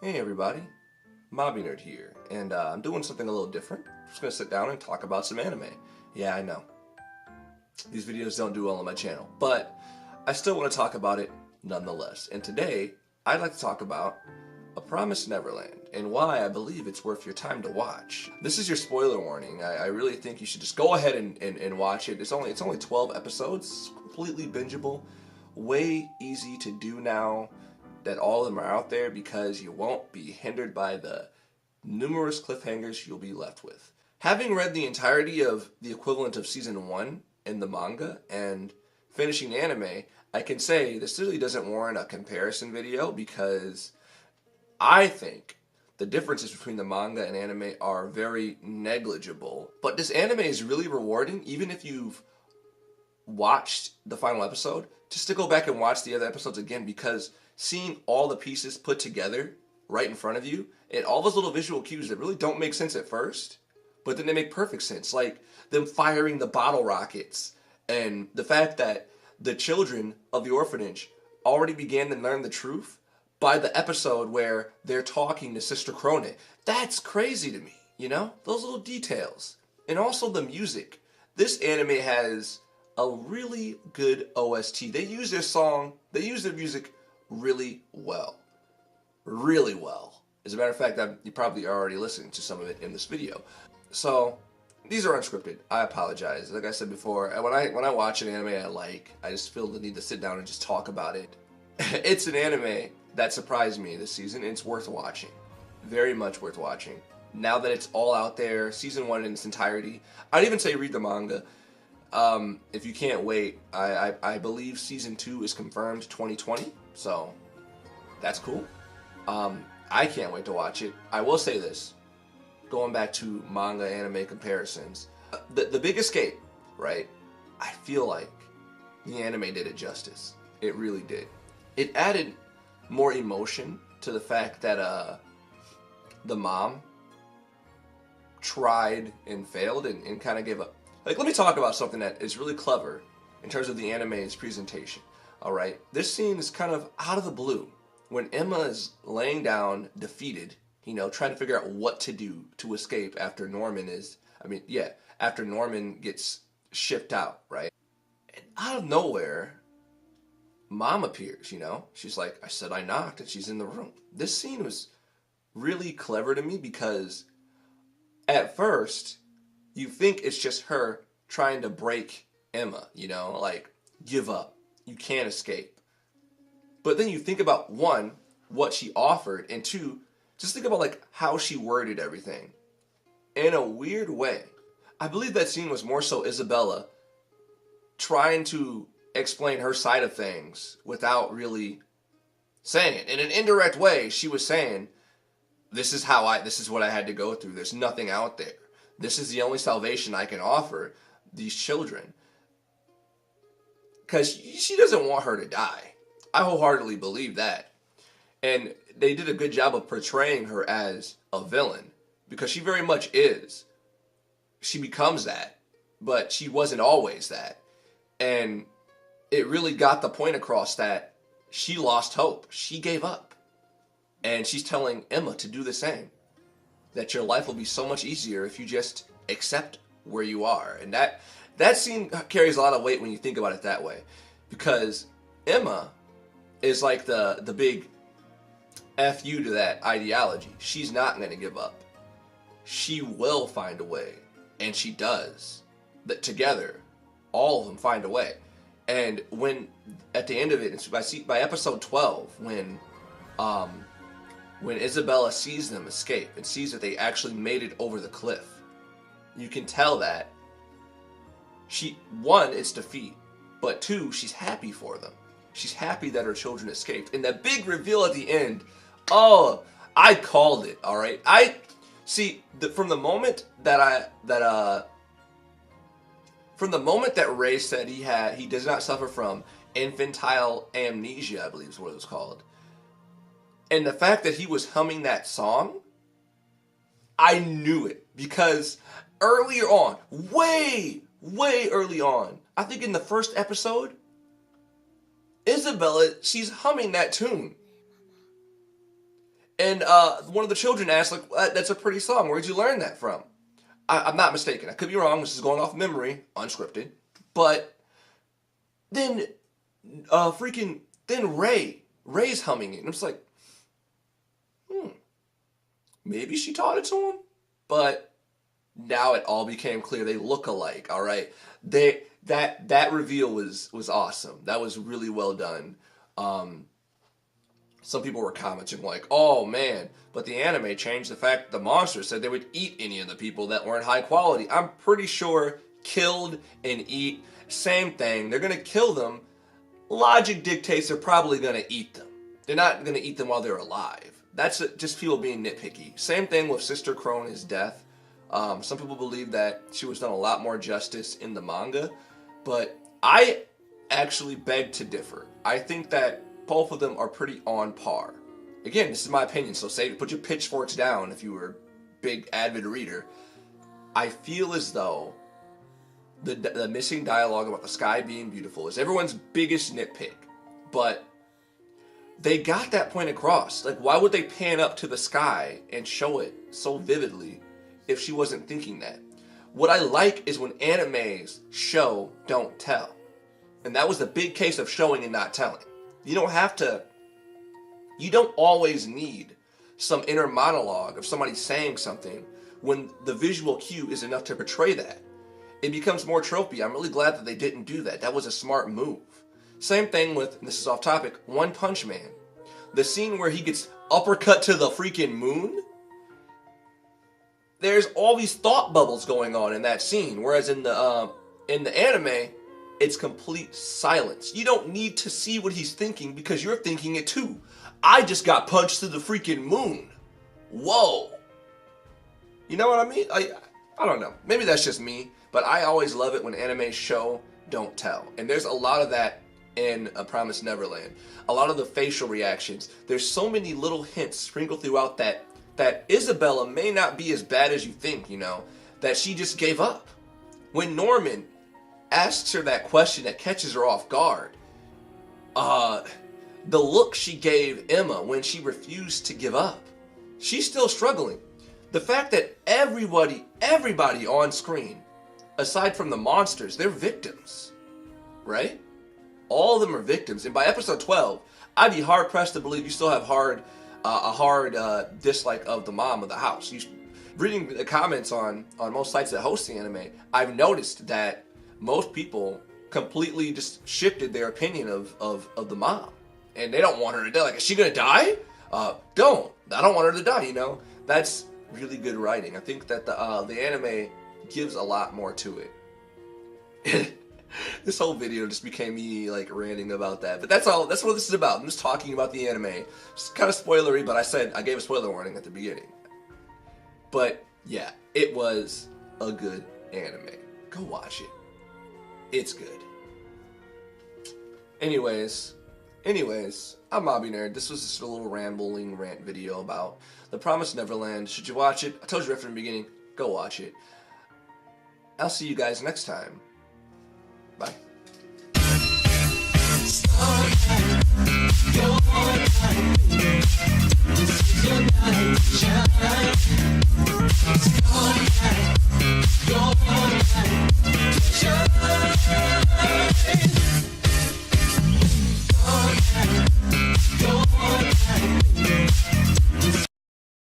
Hey everybody, Mobby Nerd here, and I'm doing something a little different. I'm just gonna sit down and talk about some anime. Yeah, I know. These videos don't do well on my channel, but I still want to talk about it nonetheless. And today, I'd like to talk about A Promised Neverland, and why I believe it's worth your time to watch. This is your spoiler warning. I really think you should just go ahead and watch it. It's only 12 episodes, completely bingeable, way easy to do now that all of them are out there, because you won't be hindered by the numerous cliffhangers you'll be left with. Having read the entirety of the equivalent of season 1 in the manga and finishing the anime, I can say this really doesn't warrant a comparison video, because I think the differences between the manga and anime are very negligible. But this anime is really rewarding, even if you've watched the final episode, just to go back and watch the other episodes again, because seeing all the pieces put together right in front of you, and all those little visual cues that really don't make sense at first, but then they make perfect sense, like them firing the bottle rockets, and the fact that the children of the orphanage already began to learn the truth by the episode where they're talking to Sister Cronin. That's crazy to me, you know? Those little details. And also the music. This anime has a really good OST. They use their music really well. Really well. As a matter of fact, you probably are already listening to some of it in this video. So, these are unscripted. I apologize. Like I said before, when I watch an anime I just feel the need to sit down and just talk about it. It's an anime that surprised me this season, and it's worth watching. Very much worth watching. Now that it's all out there, season 1 in its entirety, I'd even say read the manga. If you can't wait, I believe season 2 is confirmed 2020, so that's cool. I can't wait to watch it. I will say this, going back to manga anime comparisons, the Big Escape, right? I feel like the anime did it justice. It really did. It added more emotion to the fact that the mom tried and failed and kind of gave up. Like, let me talk about something that is really clever in terms of the anime's presentation. Alright, this scene is kind of out of the blue. When Emma is laying down, defeated, trying to figure out what to do to escape after after Norman gets shipped out, right? And out of nowhere, Mom appears, She's like, I said I knocked, and she's in the room. This scene was really clever to me, because at first, you think it's just her trying to break Emma, like, give up. You can't escape. But then you think about, one, what she offered, and two, just think about, like, how she worded everything. In a weird way. I believe that scene was more so Isabella trying to explain her side of things without really saying it. In an indirect way, she was saying, this is what I had to go through. There's nothing out there. This is the only salvation I can offer these children. Because she doesn't want her to die. I wholeheartedly believe that. And they did a good job of portraying her as a villain, because she very much is. She becomes that, but she wasn't always that. And it really got the point across that she lost hope. She gave up. And she's telling Emma to do the same. That your life will be so much easier if you just accept where you are. And that scene carries a lot of weight when you think about it that way. Because Emma is like the big F you to that ideology. She's not going to give up. She will find a way. And she does. That together, all of them find a way. And when, at the end of it, by episode 12, when Isabella sees them escape and sees that they actually made it over the cliff, you can tell that one, it's defeat, but two, she's happy for them. She's happy that her children escaped. And that big reveal at the end, oh, I called it, alright? From the moment that Ray said he does not suffer from infantile amnesia, I believe is what it was called, and the fact that he was humming that song, I knew it. Because earlier on, way early on, I think in the first episode, Isabella, she's humming that tune. And one of the children asked, like, that's a pretty song. Where'd you learn that from? I'm not mistaken. I could be wrong. This is going off memory, unscripted. But then then Ray's humming it. And I'm just like, maybe she taught it to him? But now it all became clear. They look alike, all right? That reveal was awesome. That was really well done. Some people were commenting like, oh man, but the anime changed the fact that the monsters said they would eat any of the people that weren't high quality. I'm pretty sure killed and eat, same thing. They're going to kill them. Logic dictates they're probably going to eat them. They're not going to eat them while they're alive. That's just people being nitpicky. Same thing with Sister Krone's death. Some people believe that she was done a lot more justice in the manga, but I actually beg to differ. I think that both of them are pretty on par. Again, this is my opinion, so put your pitchforks down if you were a big avid reader. I feel as though the missing dialogue about the sky being beautiful is everyone's biggest nitpick, but they got that point across. Like, why would they pan up to the sky and show it so vividly if she wasn't thinking that? What I like is when animes show, don't tell. And that was the big case of showing and not telling. You don't always need some inner monologue of somebody saying something when the visual cue is enough to portray that. It becomes more tropey. I'm really glad that they didn't do that. That was a smart move. Same thing with, and this is off topic, One Punch Man. The scene where he gets uppercut to the freaking moon. There's all these thought bubbles going on in that scene, whereas in the anime, it's complete silence. You don't need to see what he's thinking because you're thinking it too. I just got punched to the freaking moon. Whoa. You know what I mean? I don't know. Maybe that's just me, but I always love it when anime show, don't tell. And there's a lot of that in A Promised Neverland. A lot of the facial reactions. There's so many little hints sprinkled throughout that Isabella may not be as bad as you think, that she just gave up. When Norman asks her that question that catches her off guard, the look she gave Emma when she refused to give up, she's still struggling. The fact that everybody on screen, aside from the monsters, they're victims, right? All of them are victims. And by episode 12, I'd be hard pressed to believe you still have a hard dislike of the mom of the house. Reading the comments on most sites that host the anime, I've noticed that most people completely just shifted their opinion of the mom. And they don't want her to die. Like, is she going to die? I don't want her to die, That's really good writing. I think that the anime gives a lot more to it. This whole video just became me, like, ranting about that. But that's what this is about. I'm just talking about the anime. It's kind of spoilery, but I gave a spoiler warning at the beginning. But, yeah, it was a good anime. Go watch it. It's good. Anyways, I'm Mobby Nerd. This was just a little rambling rant video about The Promised Neverland. Should you watch it? I told you right from the beginning, go watch it. I'll see you guys next time. Bye. Your life, this is your night, shine.